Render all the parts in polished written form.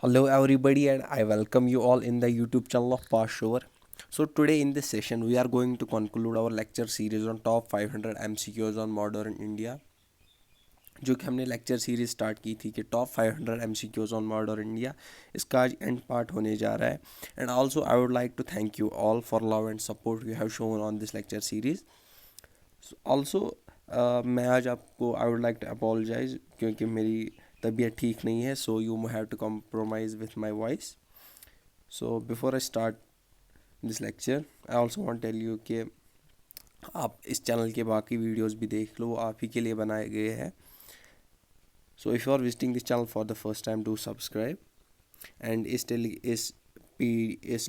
Hello, everybody, and I welcome you all in the YouTube channel of Past Shower. So, today in this session, we are going to conclude our lecture series on top 500 MCQs on modern India. जो कि हमने lecture series start की थी कि top 500 MCQs on modern India, इसका आज end part होने जा रहा है. And also I would like to thank you all for love and support you have shown on this lecture series. Also मैं आज आपको I would like to apologize क्योंकि मेरी तबीयत ठीक नहीं है, so you have to compromise with my voice. So before I start this lecture I also want tell you कि आप इस चैनल के बाकी वीडियोस भी देख लो, आप ही के लिए बनाए गए हैं. So if you are visiting this channel for the first time, do subscribe. And इस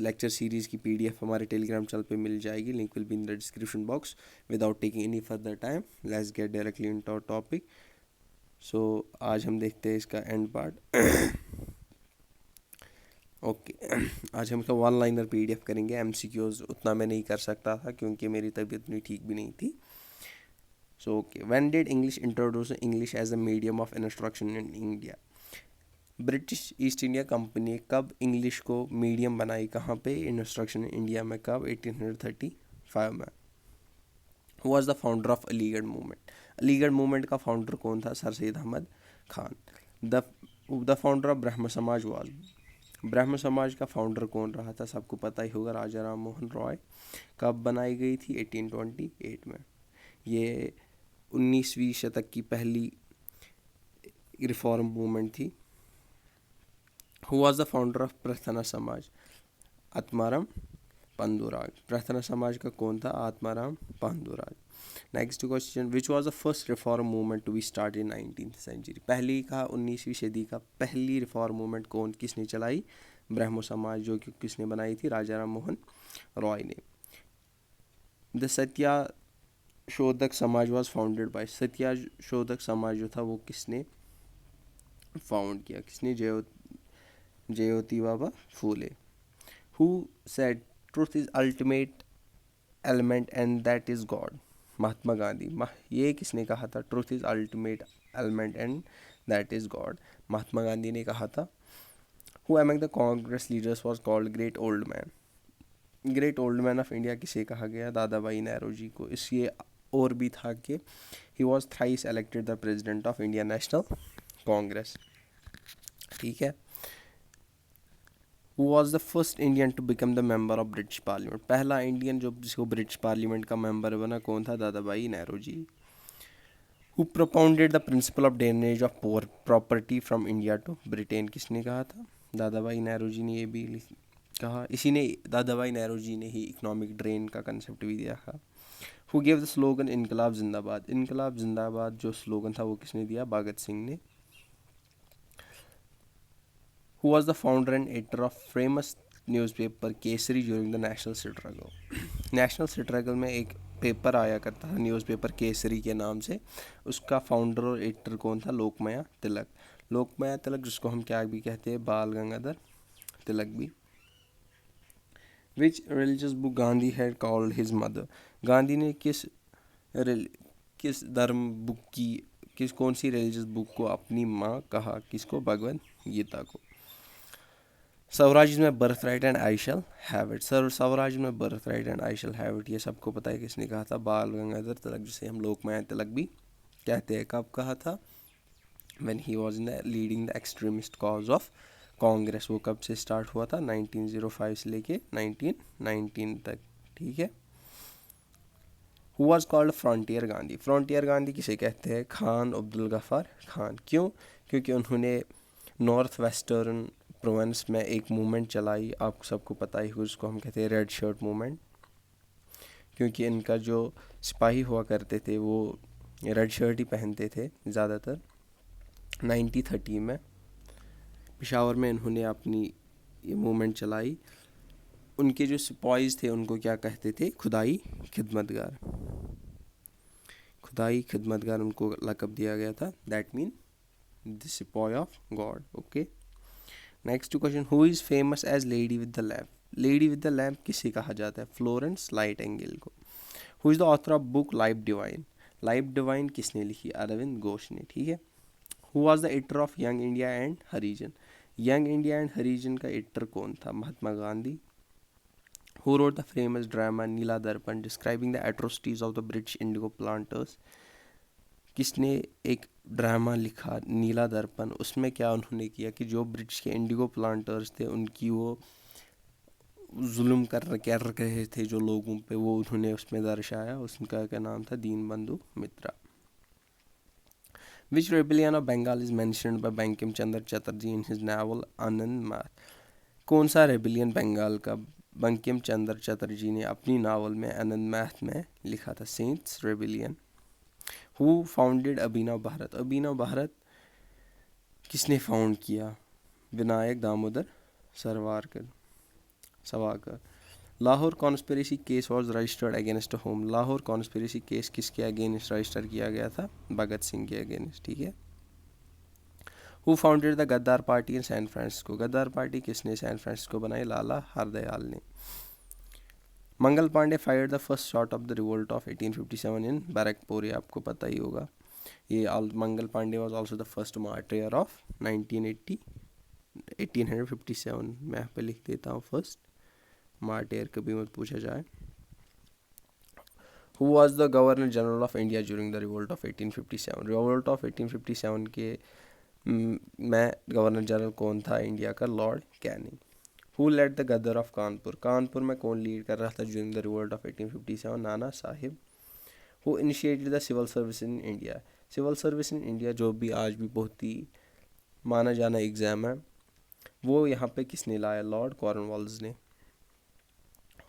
लेक्चर सीरीज़ की PDF हमारे टेलीग्राम चैनल पे मिल जाएगी. Link will be in the description box. Without taking any further time, let's get directly into our topic. So आज हम देखते हैं इसका एंड पार्ट. ओके आज हम इसका वन लाइनर PDF करेंगे. MCQs उतना मैं नहीं कर सकता था क्योंकि मेरी तबीयत इतनी ठीक भी नहीं थी. So okay, when did English introduce English as a medium of instruction in India? British East India company ने कब इंग्लिश को मीडियम बनाई, कहाँ पे? इंस्ट्रक्शन इन इंडिया में कब? 1835 में. Who was the founder of Aligarh movement? Aligarh movement का फाउंडर कौन था? Sir Syed Ahmed Khan. The founder of Brahmo Samaj was? ब्रह्म समाज का फाउंडर कौन रहा था? सबको पता ही होगा, राजा राम मोहन रॉय. कब बनाई गई थी? 1828 में. ये 19वीं शतक की पहली रिफॉर्म मूवमेंट थी. Who was the founder of Prarthana Samaj? Atmaram Pandurang. Prarthana Samaj का कौन था? Atmaram Pandurang. Next question, which was the first reform movement to be start in 19th century? पहली का 19वीं सदी का पहली रिफॉर्म मूवमेंट किसने चलाई? ब्रह्मो समाज, जो कि किसने बनाई थी? राजा राम मोहन रॉय ने. द सत्याशोधक समाज वाज फाउंडेड बाय? सत्याशोधक समाज जो था वो किसने फाउंड किया? किसने? Jyoti Baba Phule. Who said truth is ultimate element and that is God? Mahatma Gandhi. ये किसने कहा था? Truth is ultimate element and that is God. Mahatma Gandhi ने कहा था. Who among the Congress leaders was called great old man? Great old man of India किसे कहा गया? दादा भाई नेहरू जी को. इसलिए और भी था कि he was thrice elected the president of India National Congress. ठीक है. Who was the first Indian to become the member of British parliament? पहला इंडियन जो जिसको ब्रिटिश पार्लियामेंट का मेंबर बना कौन था? Dada Bhai Nehru ji. Who propounded the principle of drainage of property from India to Britain? किसने कहा था? दादा भाई नेहरू जी ने ये भी कहा. इसी ने, दादा भाई नेहरू जी ने ही इकोनॉमिक ड्रेन का कंसेप्ट भी दिया था. हु गेव द स्लोगन इनकलाब जिंदाबाद? इनकलाब जिंदाबाद जो स्लोगन था वो किसने दिया? भगत सिंह ने. Who was the founder and editor of famous newspaper Kesari during the national struggle? National struggle में एक पेपर आया करता था न्यूज़पेपर केसरी के नाम से. उसका फाउंडर और एडिटर कौन था? लोकमाया तिलक. लोकमाया तिलक जिसको हम क्या भी कहते हैं, बाल गंगाधर तिलक भी. Which religious book Gandhi had called his mother? Gandhi ने किस धर्म बुक की, कौन सी रिलीजियस बुक को अपनी माँ कहा? किसको? भगवद गीता को. स्वराज में birthright and I shall have it? Swaraj में birthright and I shall have it ये सबको पता है किसने कहा था? बाल गंगाधर तिलक, जिसे हम लोकमान्य तिलक भी कहते हैं. कब कहा था? When he was in leading the extremist cause of Congress. वो कब से स्टार्ट हुआ था? 1905 से लेके 1919 तक. ठीक है. Who was called frontier Gandhi? Frontier Gandhi किसे कहते हैं? खान अब्दुल गफ्फार खान. क्यों? क्योंकि उन्होंने नॉर्थ वेस्टर्न प्रोविंस में एक मूवमेंट चलाई, आप सबको पता ही हो, जिसको हम कहते हैं रेड शर्ट मूवमेंट. क्योंकि इनका जो सिपाही हुआ करते थे वो रेड शर्ट ही पहनते थे ज़्यादातर. 1930 में पेशावर में इन्होंने अपनी ये मूवमेंट चलाई. उनके जो सिपाहीज थे उनको क्या कहते थे? खुदाई खिदमतगार. खुदाई खिदमतगार उनको लक़ब दिया गया था. That mean the sipahi of God. Okay. Next question, who is famous as lady with the lamp? Lady with the lamp किसे कहा जाता है? फ्लोरेंस नाइटिंगेल को. Who is the author of book Life Divine? Life Divine किसने लिखी? अरविंद घोष ने. ठीक है. Who was the editor of Young India and Harijan? Young India and Harijan का एडिटर कौन था? Mahatma Gandhi. Who wrote the famous drama नीला दर्पण describing the atrocities of the British Indigo planters? किसने एक ड्रामा लिखा नीला दर्पण, उसमें क्या उन्होंने किया कि जो ब्रिटिश के इंडिगो प्लांटर्स थे उनकी वो जुल्म कर रहे थे जो लोगों पे, वो उन्होंने उसमें दर्शाया। उसका क्या नाम था? दीनबंधु मित्रा। Which rebellion of Bengal is mentioned by Bankim Chandra Chatterjee in his novel आनंद मार्ग? कौन सा रेबिलियन बंगाल का बंकिम चंद्र चटर्जी ने अपनी नावल में आनंद मार्ग में लिखा था? Saints rebellion. Who founded Abhinav Bharat? Abhinav Bharat किसने फाउंड किया? Vinayak Damodar Savarkar. Lahore conspiracy case was registered against whom? Lahore conspiracy case किसके अगेंस्ट रजिस्टर किया गया था? भगत सिंह के अगेंस्ट। ठीक है। Who founded the Ghadar party in San Francisco? Ghadar party किसने सैन फ्रांसिस्को बनाई? लाला हरदयाल ने। Mangal Pandey fired the first shot of the revolt of 1857 in Barrackpore, आपको पता ही होगा। ये Mangal Pandey was also the first martyr of 1857। मैं यहाँ पे लिख देता हूँ फर्स्ट मार्टियर, कभी मत पूछा जाए। Who was the governor general of India during the revolt of 1857? Revolt of 1857 के में गवर्नर जनरल कौन था इंडिया का? Lord Canning. Who led the Ghadar of Kanpur? Kanpur में कौन लीड कर रहा था during the revolt of 1857? Nana Sahib. Who initiated the civil service in India? Civil service in India जो भी आज भी बहुत ही माना जाना एग्ज़ाम है, वो यहाँ पे किसने लाया? लॉर्ड कॉर्नवालिस ने।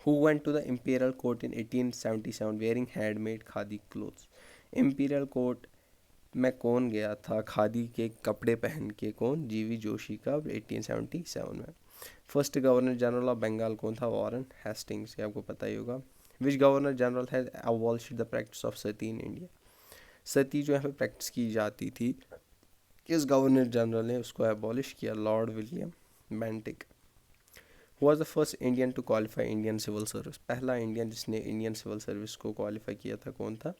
Who went to the imperial court in 1877 wearing handmade khadi clothes? imperial court में कौन गया था खादी के कपड़े पहन के? कौन? जीवी जोशी का 1877 में। First governor general of Bengal कौन था? वॉरेन हेस्टिंग्स, ये आपको पता ही होगा। Which governor general has abolished the practice of sati in India? Sati जो यहाँ पे प्रैक्टिस की जाती थी, किस गवर्नर जनरल ने उसको अबॉलिश किया? Lord William Bentinck. Who was the first Indian to qualify Indian civil service? पहला इंडियन जिसने इंडियन सिविल सर्विस को क्वालिफाई किया था कौन था?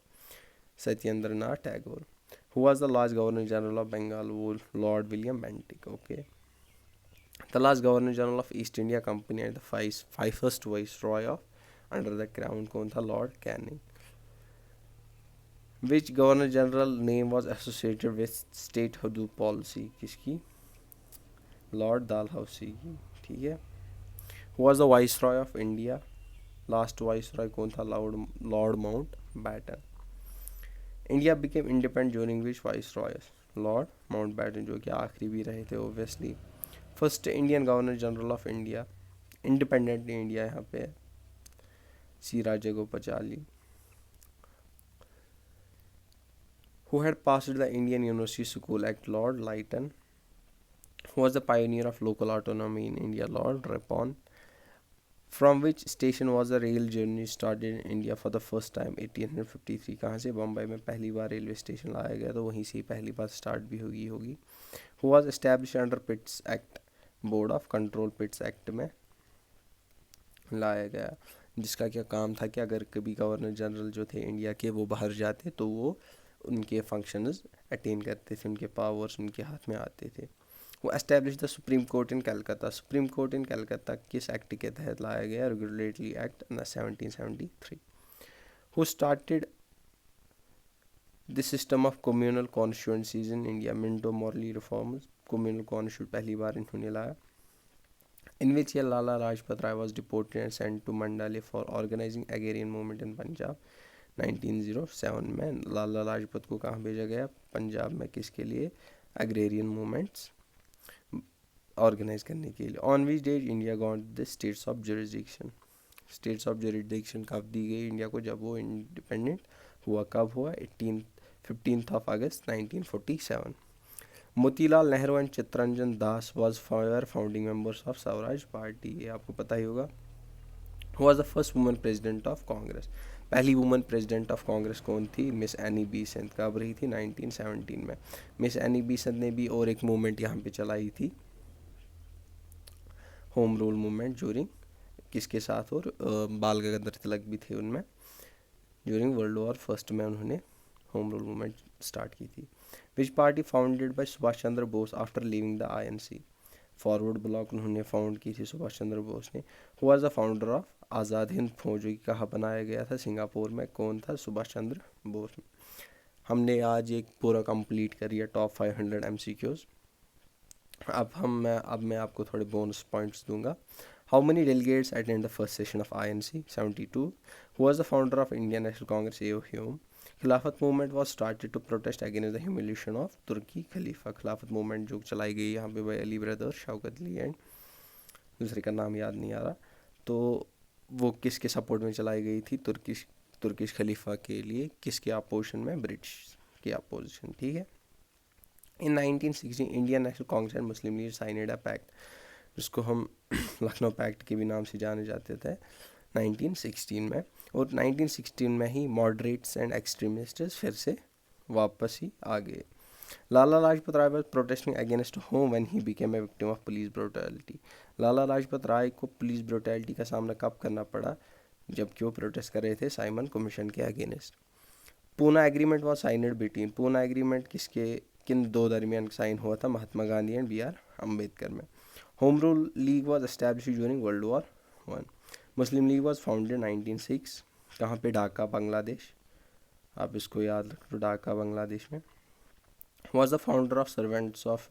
Satyendra Nath Tagore. Who was the last governor general of Bengal? वो Lord William Bentinck. Okay. The last governor general of East India Company and the first viceroy of under the crown कौन था? Lord Canning. Which governor general name was associated with state hudud policy? किसकी? Lord डालहौसी की। ठीक है। Who was the viceroy of India? Last viceroy कौन था? Lord Mountbatten. India became independent during which viceroy? Lord Mountbatten, जो कि आखिरी भी रहे थे obviously. First Indian governor general of India, independent India यहाँ पे सी Rajagopalachari. Who had passed the Indian University School Act? Lord Lytton. Who was the pioneer of local autonomy in India? Lord Ripon. From which station was the rail journey started in India for the first time? 1853। कहाँ से? बम्बई में पहली बार railway station लाया गया, तो वहीं से पहली बार स्टार्ट भी होगी। Who was established under Pitt's Act? Board of control Pitt's act में लाया गया, जिसका क्या काम था कि अगर कभी गवर्नर जनरल जो थे इंडिया के वो बाहर जाते तो वो उनके फंक्शंस अटेन करते थे, उनके पावर्स उनके हाथ में आते थे। वो establish the supreme court in Calcutta? Supreme court in Calcutta किस एक्ट के तहत लाया गया? Regulatory act 1773। Who started the system of communal constituencies in India? Minto Morley reforms, communal constitute पहली बार इन्होंने लाया। In which year Lala Lajpat Rai was deported and sent to Mandalay for organising agrarian movement in Punjab? 1907 में लाला लाजपत को कहाँ भेजा गया? पंजाब में, किसके लिए? एग्रेरियन मूवमेंट्स ऑर्गेनाइज करने के लिए। On which date India got the status of jurisdiction? Status of jurisdiction कब दी गई इंडिया को जब वो इंडिपेंडेंट हुआ? कब हुआ? 15th of August 1947। Motilal Nehru and Chittaranjan Das was founding members of Swaraj party, ये आपको पता ही होगा। Who was the first woman president of Congress? पहली वुमन प्रेसिडेंट ऑफ कांग्रेस कौन थी? Miss Annie Besant. कब रही थी? 1917 में। मिस एनी बेसेंट ने भी और एक मूवमेंट यहाँ पे चलाई थी, होम रूल मूवमेंट, ज्यूरिंग किसके साथ? और बाल गंगाधर तिलक भी थे उनमें। ज्यूरिंग वर्ल्ड वॉर फर्स्ट में उन्होंने होम रूल मूवमेंट स्टार्ट की थी। Which party founded by Subhash Chandra Bose after leaving the INC? Forward bloc उन्होंने फाउंड की थी सुभाष चंद्र बोस ने। Who was the founder of Azad Hind Fauj, जो कि कहाँ बनाया गया था, सिंगापुर में। कौन था? सुभाष चंद्र बोस। हमने आज एक पूरा कंप्लीट करिए टॉप 500 MCQs। अब मैं आपको थोड़े बोनस पॉइंट्स दूंगा। How many delegates attend the first session of INC? 72। Who was the founder of Indian National Congress? A Hume. Khilafat movement was started to protest against the humiliation of तुर्की खलीफा। Khilafat movement जो चलाई गई यहाँ पे by Ali brother, Shaukat Ali and दूसरे का नाम याद नहीं आ रहा, तो वो किसके सपोर्ट में चलाई गई थी? तुर्किश खलीफा के लिए। किसके अपोजिशन में? ब्रिटिश के अपोजिशन, ठीक है। In 1916 Indian National Congress and Muslim League signed a pact, जिसको हम लखनऊ पैक्ट के भी नाम से जाने जाते थे, 1916 में। और 1916 में ही मॉडरेट्स एंड एक्सट्रीमिस्ट्स फिर से वापस ही आ गए। Lala Lajpat Rai was protesting against home when he became a victim of police brutality. Lala Lajpat Rai को पुलिस ब्रुटैलिटी का सामना कब करना पड़ा? जबकि वो प्रोटेस्ट कर रहे थे साइमन कमीशन के against. Poona agreement was signed between, Poona agreement किन दो दरमियान साइन हुआ था? महात्मा गांधी एंड BR अम्बेडकर में। Home rule league was established during world war 1। Muslim league was founded 1906। कहाँ पे? ढाका, बांग्लादेश। आप इसको याद रख लो, ढाका बांग्लादेश में। Was the founder of servants of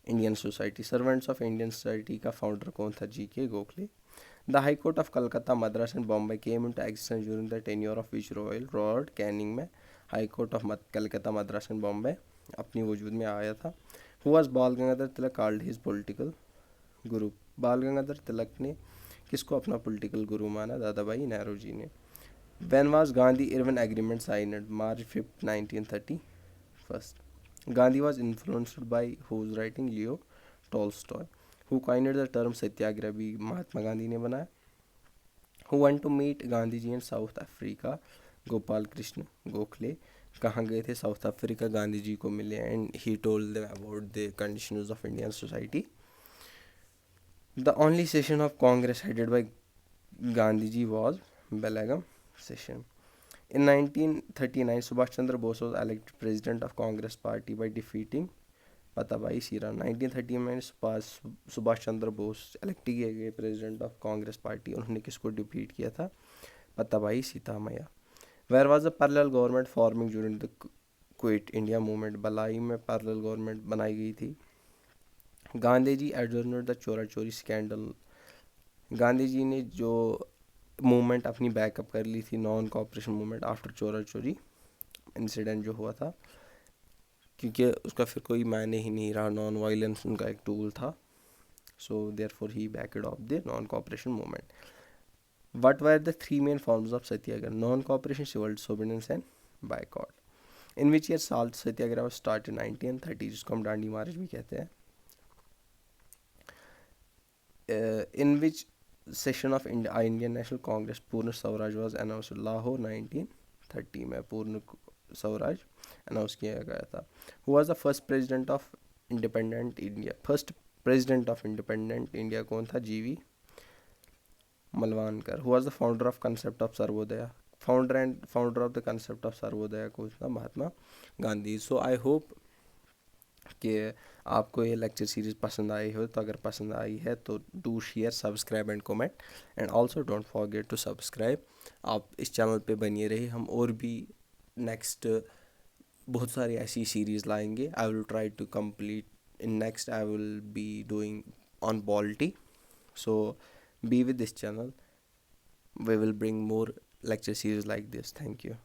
Indian society, servants of Indian society का फाउंडर कौन था? GK Gokhale. The high court of Calcutta, Madras and Bombay came into existence during the tenure of which royal? Lord Canning में high court of Calcutta, Madras and Bombay अपनी वजूद में आया था। Who was Bal Gangadhar Tilak called his political guru? Bal Gangadhar तिलक ने किसको अपना पॉलिटिकल गुरु माना? दादा भाई नेहरू जी ने। When was Gandhi Irwin agreement signed? March 5, 1931। Gandhi was influenced by whose writing? Leo Tolstoy. Who coined the term सत्याग्रह? भी महात्मा गांधी ने बनाया। Who went to meet Gandhi ji in South Africa? Gopal Krishna Gokhale. कहाँ गए थे? साउथ अफ्रीका, गांधी जी को मिले and he told them about the conditions of Indian society. The only session of Congress headed by Gandhi ji was Belgaum session. In 1939, Subhash Chandra Bose was elected president of Congress Party by defeating Pattabhi सीराम। 1930 में Subhash Chandra Bose elect किए गए president of Congress party. उन्होंने किसको defeat किया था? Pattabhi Sitaramayya. Where was the parallel government forming during the quit India movement? Ballia में parallel government बनाई गई थी। गांधी जी एडजर्नड द चोरा चोरी स्कैंडल, गांधी जी ने जो मूवमेंट अपनी बैकअप कर ली थी, नॉन कॉपरेशन मूवमेंट, आफ्टर चोरा चोरी इंसिडेंट जो हुआ था, क्योंकि उसका फिर कोई मायने ही नहीं रहा, नॉन वायलेंस उनका एक टूल था। So therefore he backed off the non cooperation movement. What were the 3 main forms of satyagraha? Non cooperation, civil disobedience and boycott. In which year salt satyagraha was started? 1930, जिसको हम डांडी मार्च भी कहते हैं। In which session of Indian National Congress Purna Swaraj was announced? Lahore, 1930 में पूर्ण Swaraj announce किया गया था। Who was the first president of independent India? First president of independent India कौन था? GV Mavalankar. Who was the founder of concept of Sarvodaya? Founder of the concept of Sarvodaya कौन था? महात्मा गांधी। सो I hope कि आपको ये लेक्चर सीरीज़ पसंद आई हो, तो अगर पसंद आई है तो do share, subscribe and comment, and also don't forget to subscribe. आप इस चैनल पे बनिए रहिए, हम और भी नेक्स्ट बहुत सारी ऐसी सीरीज़ लाएंगे। I will try to complete in next, I will be doing on polity. So be with this channel, we will bring more lecture series like this. Thank you.